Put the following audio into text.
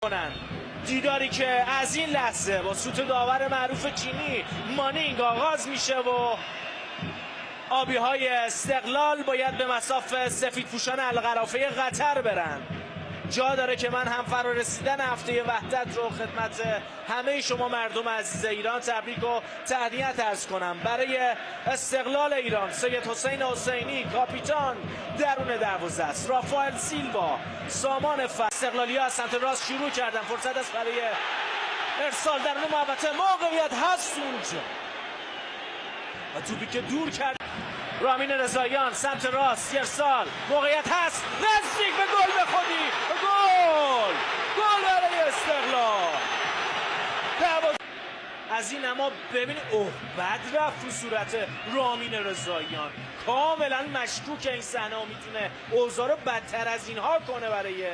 کنن. دیداری که از این لحظه با سوت داور معروف چینی مانینگ آغاز میشه و آبی‌های استقلال باید به مصاف سفیدپوشان القرافه قطر برن. جا داره که من هم فرارسیدن هفته وحدت رو خدمت همه شما مردم عزیز ایران تبریک و تهنیت عرض کنم. برای استقلال ایران سید حسین حسینی کاپیتان درون دروازه است. رافائل سیلوا سامان استقلالی‌ها از سمت راست شروع کردن. فرصت است برای ارسال درون محوطه. موقعیت هست اونجا و توپی که دور کرد رامین رضاییان سمت راست. ارسال موقعیت هست نزدیک به گل به خودی. گل برای استقلال. از این اما ببینید بد رفت تو صورت رامین رضاییان. کاملا مشکوک این صحنه و میتونه اوضاع رو بدتر از اینها کنه برای